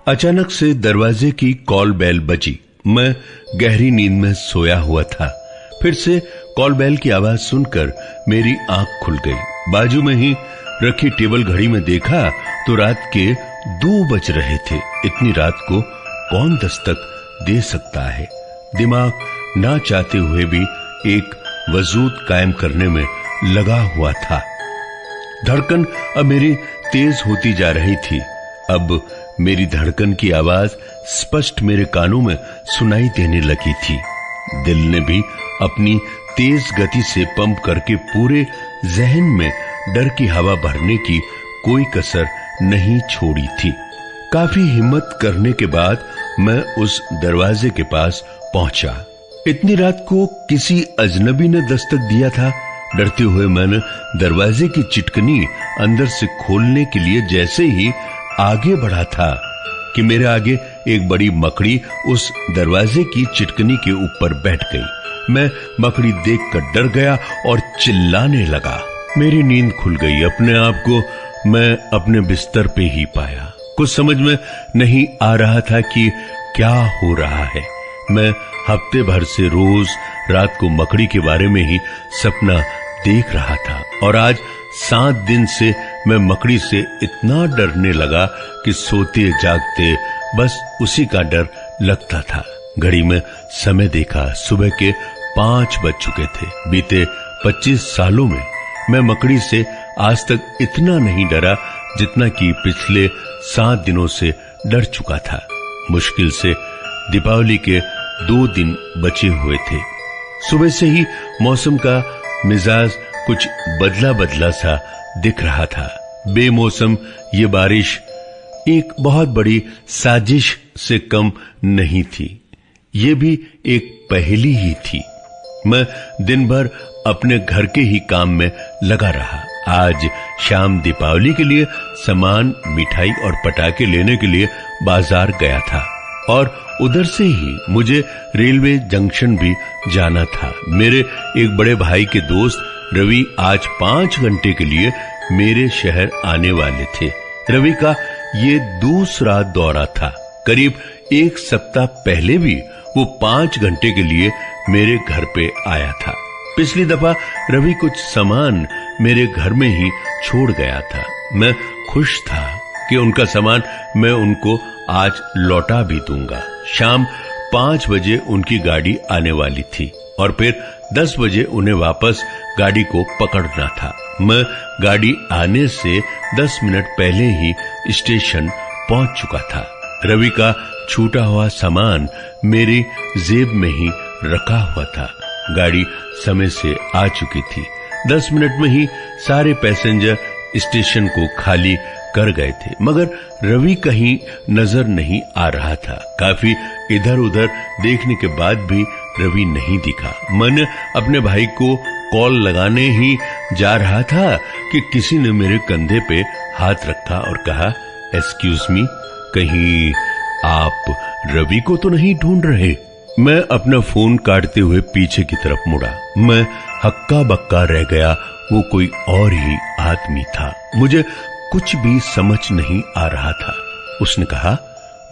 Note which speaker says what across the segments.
Speaker 1: अचानक से दरवाजे की कॉल बेल बजी। मैं गहरी नींद में सोया हुआ था। फिर से कॉल बेल की आवाज सुनकर मेरी आंख खुल गई। बाजू में ही रखी टेबल घड़ी में देखा तो रात के 2 बज रहे थे। इतनी रात को कौन दस्तक दे सकता है? दिमाग ना चाहते हुए भी एक वजूद कायम करने में लगा हुआ था। धड़कन अब मेरी तेज होती जा रही थी। अब मेरी धड़कन की आवाज स्पष्ट मेरे कानों में सुनाई देने लगी थी। दिल ने भी अपनी तेज गति से पंप करके पूरे जहन में डर की हवा भरने की कोई कसर नहीं छोड़ी थी। काफी हिम्मत करने के बाद मैं उस दरवाजे के पास पहुंचा। इतनी रात को किसी अजनबी ने दस्तक दिया था। डरते हुए मैंने दरवाजे की चिटकनी अंदर से खोलने के लिए जैसे ही आगे बढ़ा था कि मेरे आगे एक बड़ी मकड़ी उस दरवाजे की चिटकनी के ऊपर बैठ गई। मैं मकड़ी देखकर डर गया और चिल्लाने लगा। मेरी नींद खुल गई। अपने आप को मैं अपने बिस्तर पे ही पाया। कुछ समझ में नहीं आ रहा था कि क्या हो रहा है। मैं हफ्ते भर से रोज रात को मकड़ी के बारे में ही सपना देख रहा था और आज 7 दिन से मैं मकड़ी से इतना डरने लगा कि सोते जागते बस उसी का डर लगता था। घड़ी में समय देखा, सुबह के 5 बज चुके थे। बीते 25 सालों में मैं मकड़ी से आज तक इतना नहीं डरा जितना कि पिछले 7 दिनों से डर चुका था। मुश्किल से दीपावली के 2 दिन बचे हुए थे। सुबह से ही मौसम का मिजाज कुछ बदला बदला सा दिख रहा था। बेमौसम ये बारिश एक बहुत बड़ी साजिश से कम नहीं थी। ये भी एक पहेली ही थी। मैं दिन भर अपने घर के ही काम में लगा रहा। आज शाम दीपावली के लिए सामान, मिठाई और पटाखे लेने के लिए बाजार गया था और उधर से ही मुझे रेलवे जंक्शन भी जाना था। मेरे एक बड़े भाई के दोस्त रवि आज 5 घंटे के लिए मेरे शहर आने वाले थे। रवि का ये दूसरा दौरा था। करीब 1 सप्ताह पहले भी वो 5 घंटे के लिए मेरे घर पे आया था। पिछली दफा रवि कुछ सामान मेरे घर में ही छोड़ गया था। मैं खुश था कि उनका सामान मैं उनको आज लौटा भी दूंगा। शाम 5 बजे उनकी गाड़ी आने वाली थी और फिर 10 बजे उन्हें वापस गाड़ी को पकड़ना था। मैं गाड़ी आने से 10 मिनट पहले ही स्टेशन पहुंच चुका था। रवि का छूटा हुआ सामान मेरी जेब में ही रखा हुआ था। गाड़ी समय से आ चुकी थी। 10 मिनट में ही सारे पैसेंजर स्टेशन को खाली कर गए थे, मगर रवि कहीं नजर नहीं आ रहा था। काफी इधर उधर देखने के बाद भी रवि नहीं दिखा। मैंने अपने भाई को कॉल लगाने ही जा रहा था कि किसी ने मेरे कंधे पे हाथ रखा और कहा, एक्सक्यूज मी, कहीं आप रवि को तो नहीं ढूंढ रहे? मैं अपना फोन काटते हुए पीछे की तरफ मुड़ा। मैं हक्का बक्का रह गया। वो कोई और ही आदमी था। मुझे कुछ भी समझ नहीं आ रहा था। उसने कहा,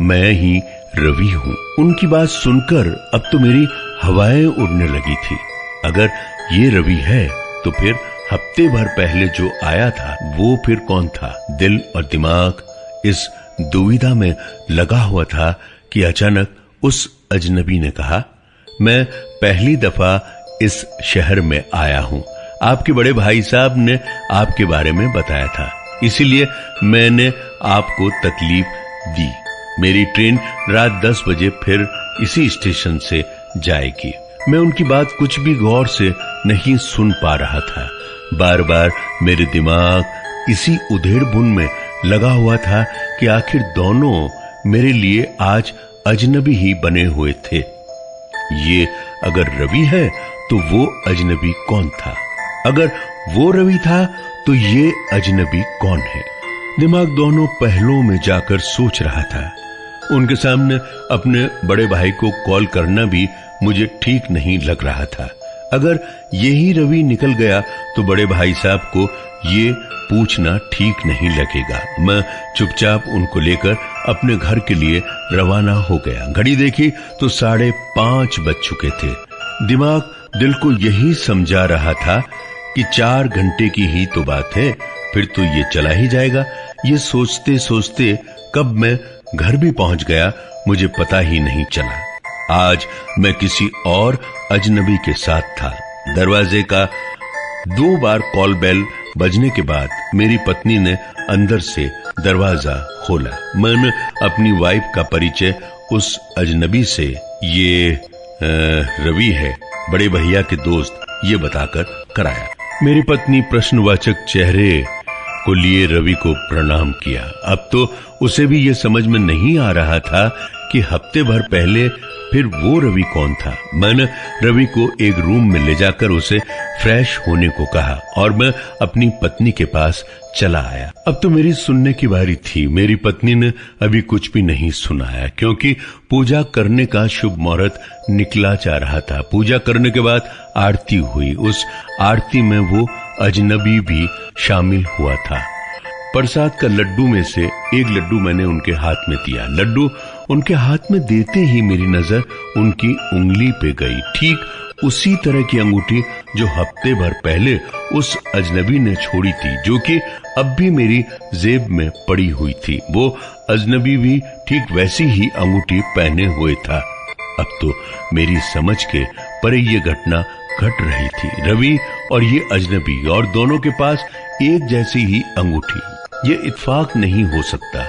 Speaker 1: मैं ही रवि हूँ। उनकी बात सुनकर अब तो मेरी हवाएं उड़ने लगी थी। अगर ये रवि है तो फिर हफ्ते भर पहले जो आया था वो फिर कौन था? दिल और दिमाग इस दुविधा में लगा हुआ था कि अचानक उस अजनबी ने कहा, मैं पहली दफा इस शहर में आया हूँ। आपके बड़े भाई साहब ने आपके बारे में बताया था, इसीलिए मैंने आपको तकलीफ दी। मेरी ट्रेन रात 10 बजे फिर इसी स्टेशन से जाएगी। मैं उनकी बात कुछ भी गौर से नहीं सुन पा रहा था। बार बार मेरे दिमाग इसी उधेड़-बुन में लगा हुआ था कि आखिर दोनों मेरे लिए आज अजनबी ही बने हुए थे। ये अगर रवि है तो वो अजनबी कौन था? अगर वो रवि था तो ये अजनबी कौन है? दिमाग दोनों पहलुओं में जाकर सोच रहा था। उनके सामने अपने बड़े भाई को कॉल करना भी मुझे ठीक नहीं लग रहा था। अगर यही रवि निकल गया तो बड़े भाई साहब को ये पूछना ठीक नहीं लगेगा। मैं चुपचाप उनको लेकर अपने घर के लिए रवाना हो गया। घड़ी देखी तो 5:30 बज चुके थे। दिमाग दिल को यही समझा रहा था कि 4 घंटे की ही तो बात है, फिर तो ये चला ही जाएगा। ये सोचते सोचते कब मैं घर भी पहुंच गया मुझे पता ही नहीं चला। आज मैं किसी और अजनबी के साथ था। दरवाजे का 2 बार कॉल बेल बजने के बाद मेरी पत्नी ने अंदर से दरवाजा खोला। मैंने अपनी वाइफ का परिचय उस अजनबी से, ये रवि है, बड़े भैया के दोस्त, ये बताकर कराया। मेरी पत्नी प्रश्नवाचक चेहरे को लिए रवि को प्रणाम किया। अब तो उसे भी ये समझ में नहीं आ रहा था कि हफ्ते भर पहले फिर वो रवि कौन था। मैंने रवि को एक रूम में ले जाकर उसे फ्रेश होने को कहा और मैं अपनी पत्नी के पास चला आया। अब तो मेरी सुनने की बारी थी। मेरी पत्नी ने अभी कुछ भी नहीं सुनाया क्योंकि पूजा करने का शुभ मुहूर्त निकला जा रहा था। पूजा करने के बाद आरती हुई। उस आरती में वो अजनबी भी शामिल हुआ था। प्रसाद का लड्डू में से एक लड्डू मैंने उनके हाथ में दिया। लड्डू उनके हाथ में देते ही मेरी नजर उनकी उंगली पे गई। ठीक उसी तरह की अंगूठी जो हफ्ते भर पहले उस अजनबी ने छोड़ी थी, जो कि अब भी मेरी जेब में पड़ी हुई थी। वो अजनबी भी ठीक वैसी ही अंगूठी पहने हुए था। अब तो मेरी समझ के परे ये घटना घट रही थी। रवि और ये अजनबी, और दोनों के पास एक जैसी ही अंगूठी। ये इत्तेफाक नहीं हो सकता,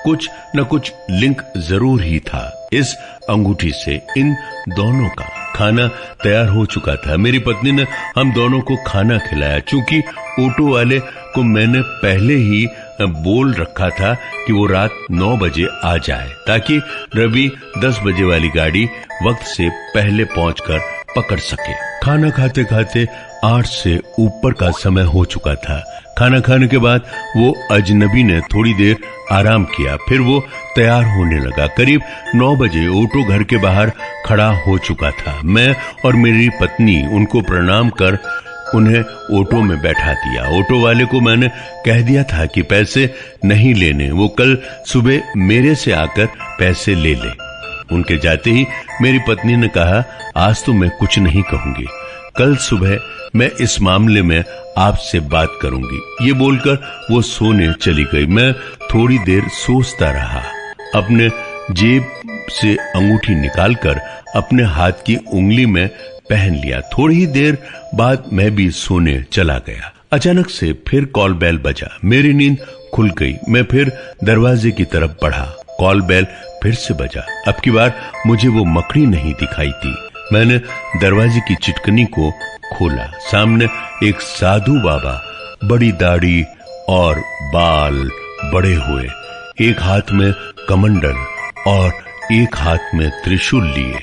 Speaker 1: कुछ न कुछ लिंक जरूर ही था इस अंगूठी से। इन दोनों का खाना तैयार हो चुका था। मेरी पत्नी ने हम दोनों को खाना खिलाया। चूंकि ऑटो वाले को मैंने पहले ही बोल रखा था कि वो रात 9 बजे आ जाए ताकि रवि 10 बजे वाली गाड़ी वक्त से पहले पहुंचकर पकड़ सके। खाना खाते खाते 8 से ऊपर का समय हो चुका था। खाना खाने के बाद वो अजनबी ने थोड़ी देर आराम किया, फिर वो तैयार होने लगा। करीब 9 बजे ऑटो घर के बाहर खड़ा हो चुका था। मैं और मेरी पत्नी उनको प्रणाम कर उन्हें ऑटो में बैठा दिया। ऑटो वाले को मैंने कह दिया था कि पैसे नहीं लेने, वो कल सुबह मेरे से आकर पैसे ले ले। उनके जाते ही मेरी पत्नी ने कहा, आज तो मैं कुछ नहीं कहूंगी, कल सुबह मैं इस मामले में आपसे बात करूंगी। ये बोलकर वो सोने चली गई। मैं थोड़ी देर सोचता रहा। अपने जेब से अंगूठी निकालकर अपने हाथ की उंगली में पहन लिया। थोड़ी ही देर बाद मैं भी सोने चला गया। अचानक से फिर कॉल बेल बजा। मेरी नींद खुल गई। मैं फिर दरवाजे की तरफ बढ़ा। कॉल बेल फिर से बजा। अब की बार मुझे वो मकड़ी नहीं दिखाई थी। मैंने दरवाजे की चिटकनी को खोला। सामने एक साधु बाबा, बड़ी दाढ़ी और बाल बड़े हुए, एक हाथ में कमंडल और एक हाथ में त्रिशूल लिए।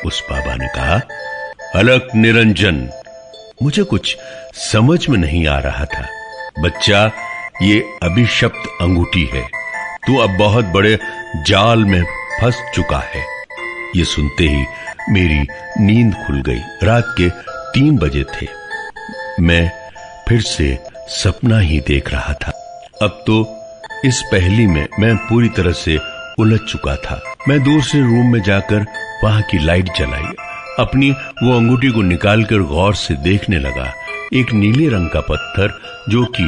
Speaker 1: उस बाबा ने कहा, अलक निरंजन। मुझे कुछ समझ में नहीं आ रहा था। बच्चा, ये अभिशप्त अंगूठी है। तू अब बहुत बड़े जाल में फंस चुका है। ये सुनते ही मेरी नींद खुल गई। रात के 3 बजे थे। मैं फिर से सपना ही देख रहा था। अब तो इस पहेली में मैं पूरी तरह से उलझ चुका था। मैं दूसरे रूम में जाकर वहां की लाइट जलाई। अपनी वो अंगूठी को निकालकर गौर से देखने लगा। एक नीले रंग का पत्थर जो कि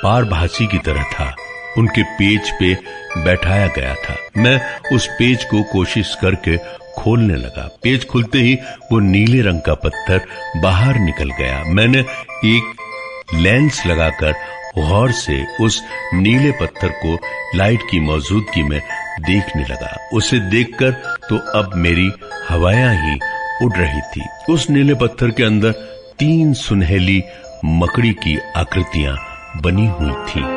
Speaker 1: पारभासी की तरह था, उनके पेज पे बैठाया गया था। मैं उस पेज को कोशिश करके खोलने लगा। पेज खुलते ही वो नीले रंग का पत्थर बाहर निकल गया। मैंने एक लेंस लगाकर गौर से उस नीले पत्थर को लाइट की मौजूदगी में देखने लगा। उसे देखकर तो अब मेरी हवाएं ही उड़ रही थी। उस नीले पत्थर के अंदर 3 सुनहली मकड़ी की आकृतियां बनी हुई थी।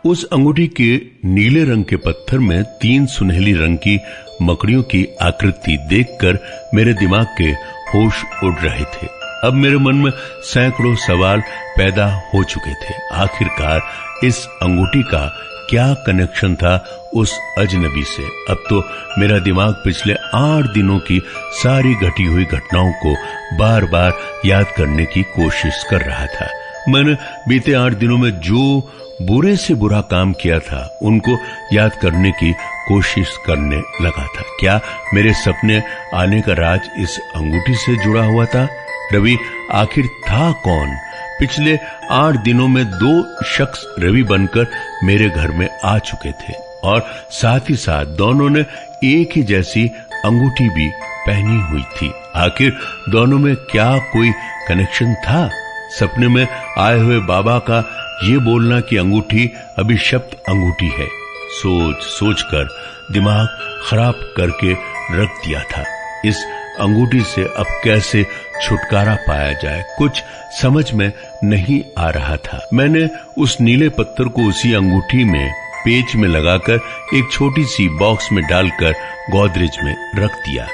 Speaker 1: उस अंगूठी के नीले रंग के पत्थर में 3 सुनहली रंग की मकड़ियों की आकृति देखकर मेरे दिमाग के होश उड़ रहे थे। अब मेरे मन में सैकड़ों सवाल पैदा हो चुके थे। आखिरकार इस अंगूठी का क्या कनेक्शन था उस अजनबी से। अब तो मेरा दिमाग पिछले 8 दिनों की सारी घटी हुई घटनाओं को बार बार याद करने की कोशिश कर रहा था। मैंने बीते 8 दिनों में जो बुरे से बुरा काम किया था उनको याद करने की कोशिश करने लगा था। क्या मेरे सपने आने का राज इस अंगूठी से जुड़ा हुआ था? रवि आखिर था कौन? पिछले 8 दिनों में 2 शख्स रवि बनकर मेरे घर में आ चुके थे और साथ ही साथ दोनों ने एक ही जैसी अंगूठी भी पहनी हुई थी। आखिर दोनों में क्या कोई कनेक्शन था? सपने में आए हुए बाबा का ये बोलना कि अंगूठी अभिशप्त अंगूठी है, सोच सोच कर दिमाग खराब करके रख दिया था। इस अंगूठी से अब कैसे छुटकारा पाया जाए, कुछ समझ में नहीं आ रहा था। मैंने उस नीले पत्थर को उसी अंगूठी में पेच में लगाकर एक छोटी सी बॉक्स में डालकर गोदरेज में रख दिया।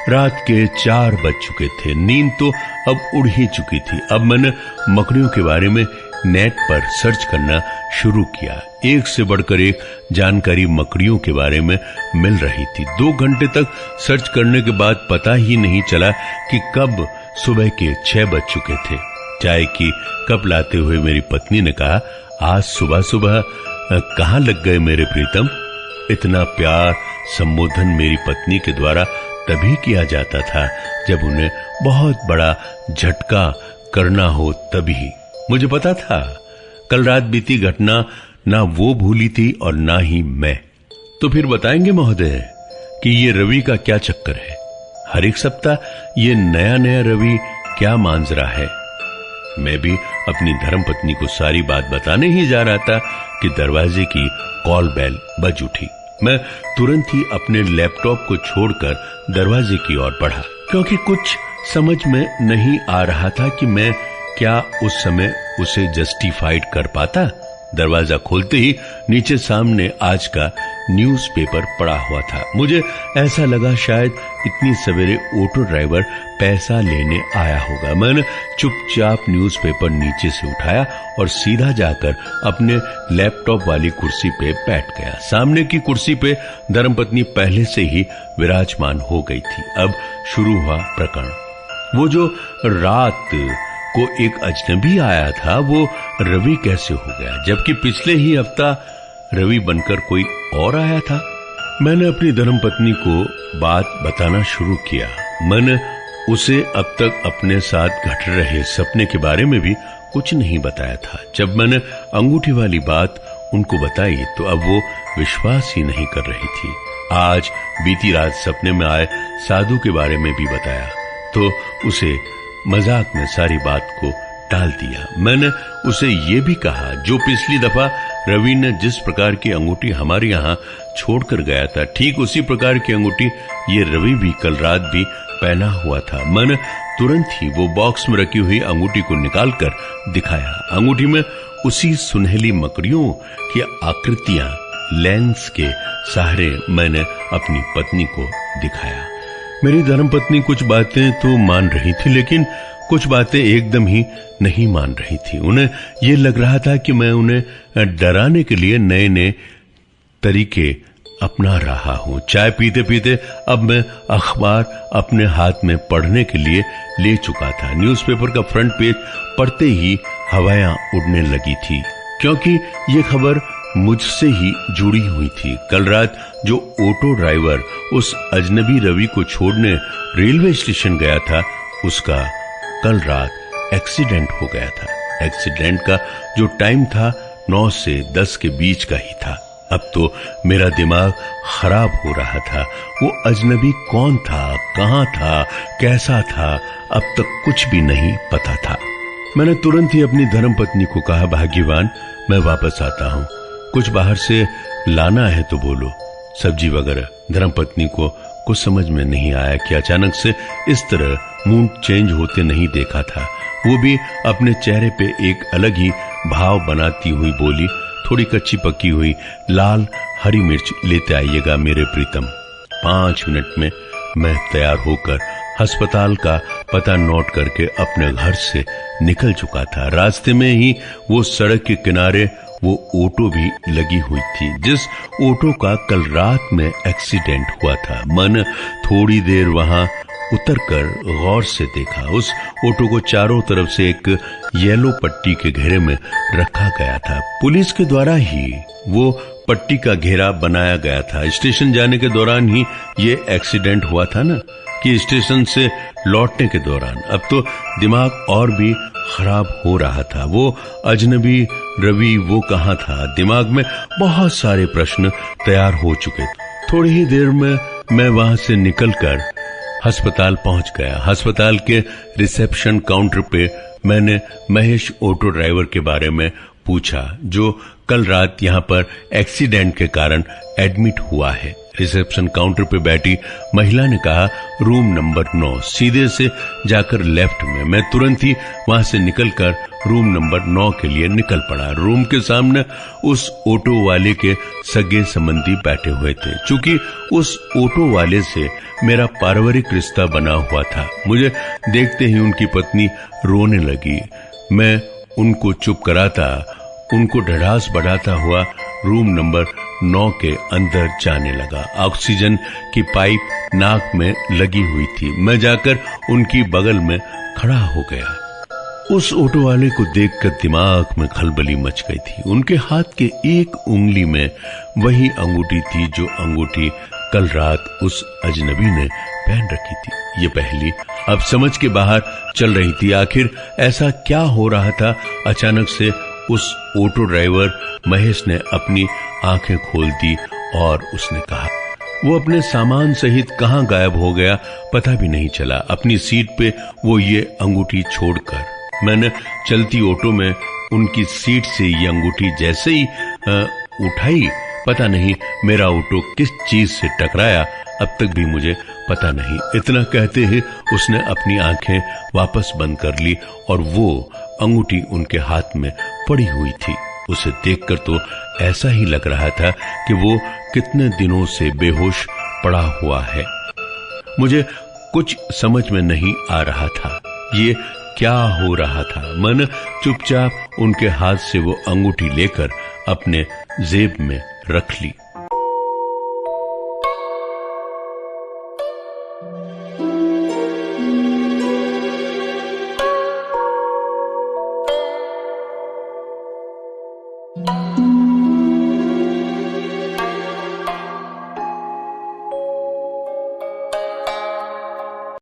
Speaker 1: रात के 4 बज चुके थे। नींद तो अब उड़ ही चुकी थी। अब मैंने मकड़ियों के बारे में नेट पर सर्च करना शुरू किया। एक से बढ़कर एक जानकारी मकड़ियों के बारे में मिल रही थी। 2 घंटे तक सर्च करने के बाद पता ही नहीं चला कि कब सुबह के 6 बज चुके थे। चाय की कप लाते हुए मेरी पत्नी ने कहा, आज सुबह सुबह कहाँ लग गए मेरे प्रीतम? इतना प्यार संबोधन मेरी पत्नी के द्वारा तभी किया जाता था जब उन्हें बहुत बड़ा झटका करना हो तभी। मुझे पता था कल रात बीती घटना ना वो भूली थी और ना ही मैं। तो फिर बताएंगे महोदय कि ये रवि का क्या चक्कर है? हर एक सप्ताह ये नया नया रवि क्या मांजरा है? मैं भी अपनी धर्मपत्नी को सारी बात बताने ही जा रहा था कि दरवाजे की कॉल बेल बज उठी। मैं तुरंत ही अपने लैपटॉप को छोड़कर दरवाजे की ओर बढ़ा, क्योंकि कुछ समझ में नहीं आ रहा था कि मैं क्या उस समय उसे जस्टिफाइड कर पाता। दरवाजा खोलते ही नीचे सामने आज का न्यूज़पेपर पड़ा हुआ था। मुझे ऐसा लगा शायद इतनी सवेरे ऑटो ड्राइवर पैसा लेने आया होगा। मैंने चुपचाप न्यूज़पेपर नीचे से उठाया और सीधा जाकर अपने लैपटॉप वाली कुर्सी पे बैठ गया। सामने की कुर्सी पे धर्मपत्नी पहले से ही विराजमान हो गई थी। अब शुरू हुआ प्रकरण। वो जो रात को एक अजनबी आया था वो रवि कैसे हो गया, जबकि पिछले ही हफ्ता रवि बनकर कोई और आया था। मैंने अपनी धर्मपत्नी को बात बताना शुरू किया। मैंने उसे अब तक अपने साथ घट रहे सपने के बारे में भी कुछ नहीं बताया था। जब मैंने अंगूठी वाली बात उनको बताई तो अब वो विश्वास ही नहीं कर रही थी। आज बीती रात सपने में आए साधु के बारे में भी बताया तो उसे मजाक में सारी बात को टाल दिया। मैंने उसे ये भी कहा जो पिछली दफा रवि ने जिस प्रकार की अंगूठी हमारे यहाँ छोड़कर गया था, ठीक उसी प्रकार की अंगूठी ये रवि भी कल रात भी पहना हुआ था। मैंने तुरंत ही वो बॉक्स में रखी हुई अंगूठी को निकालकर दिखाया। अंगूठी में उसी सुनहली मकड़ियों की आकृतियां लेंस के सहारे मैंने अपनी पत्नी को दिखाया। मेरी धर्मपत्नी कुछ बातें तो मान रही थी, लेकिन कुछ बातें एकदम ही नहीं मान रही थी। उन्हें यह लग रहा था कि मैं उन्हें डराने के लिए नए नए तरीके अपना रहा हूं। चाय पीते पीते अब मैं अखबार अपने हाथ में पढ़ने के लिए ले चुका था। न्यूज़पेपर का फ्रंट पेज पढ़ते ही हवाएं उड़ने लगी थी, क्योंकि ये खबर मुझसे ही जुड़ी हुई थी। कल रात जो ऑटो ड्राइवर उस अजनबी रवि को छोड़ने रेलवे स्टेशन गया था, उसका कल रात एक्सीडेंट हो गया था। एक्सीडेंट का जो टाइम था 9 से 10 के बीच का ही था। अब तो मेरा दिमाग खराब हो रहा था। वो अजनबी कौन था, कहां था, कैसा था, अब तक कुछ भी नहीं पता था। मैंने तुरंत ही अपनी धर्मपत्नी को कहा, भाग्यवान मैं वापस आता हूं, कुछ बाहर से लाना है तो बोलो, सब्जी वगैरह। धर्मपत्नी को कुछ समझ में नहीं आया कि अचानक से इस तरह मूड चेंज होते नहीं देखा था। वो भी अपने चेहरे पे एक अलग ही भाव बनाती हुई बोली, थोड़ी कच्ची पकी हुई लाल हरी मिर्च लेते आइएगा मेरे प्रीतम। 5 मिनट में मैं तैयार होकर अस्पताल का पता नोट करके अपने घर से निकल चुका था। रास्ते में ही वो सड़क के किनारे वो ऑटो भी लगी हुई थी जिस ऑटो का कल रात में एक्सीडेंट हुआ था। मैंने थोड़ी देर वहां उतरकर गौर से देखा। उस ऑटो को चारों तरफ से एक येलो पट्टी के घेरे में रखा गया था। पुलिस के द्वारा ही वो पट्टी का घेरा बनाया गया था। स्टेशन जाने के दौरान ही ये एक्सीडेंट हुआ था ना, कि स्टेशन से लौटने के दौरान। अब तो दिमाग और भी खराब हो रहा था। वो अजनबी रवि वो कहाँ था? दिमाग में बहुत सारे प्रश्न तैयार हो चुके थे। थोड़ी ही देर में मैं वहां से निकलकर अस्पताल पहुंच गया। अस्पताल के रिसेप्शन काउंटर पे मैंने महेश ऑटो ड्राइवर के बारे में पूछा, जो कल रात यहाँ पर एक्सीडेंट के कारण एडमिट हुआ है। रिसेप्शन काउंटर पे बैठी महिला ने कहा, रूम नंबर 9, सीधे से जाकर लेफ्ट में। मैं तुरंत ही वहां से निकलकर रूम नंबर 9 के लिए निकल पड़ा। रूम के सामने उस ऑटो वाले के सगे संबंधी बैठे हुए थे। चूंकि उस ऑटो वाले से मेरा पारिवारिक रिश्ता बना हुआ था, मुझे देखते ही उनकी पत्नी रोने लगी। मैं उनको चुप कराता, उनको ढढ़ास बढ़ाता हुआ रूम नंबर 9 के अंदर जाने लगा। ऑक्सीजन की पाइप नाक में लगी हुई थी। मैं जाकर उनकी बगल में खड़ा हो गया। उस ऑटो वाले को देखकर दिमाग में खलबली मच गई थी। उनके हाथ के एक उंगली में वही अंगूठी थी जो अंगूठी कल रात उस अजनबी ने पहन रखी थी। ये पहली अब समझ के बाहर चल रही थी। आखिर ऐसा क्या हो रहा था? अचानक से उस ऑटो ड्राइवर महेश ने अपनी आंखें खोल दी और उसने कहा, वो अपने सामान सहित कहां गायब हो गया पता भी नहीं चला। अपनी सीट पे वो ये अंगूठी छोड़कर। मैंने चलती ऑटो में उनकी सीट से ये अंगूठी जैसे ही उठाई, पता नहीं मेरा ऑटो किस चीज से टकराया, अब तक भी मुझे पता नहीं। इतना कहते ही उसने अपनी आंखें वापस बंद कर ली और वो अंगूठी उनके हाथ में पड़ी हुई थी। उसे देखकर तो ऐसा ही लग रहा था कि वो कितने दिनों से बेहोश पड़ा हुआ है। मुझे कुछ समझ में नहीं आ रहा था ये क्या हो रहा था। मैंने चुपचाप उनके हाथ से वो अंगूठी लेकर अपने जेब में रख ली।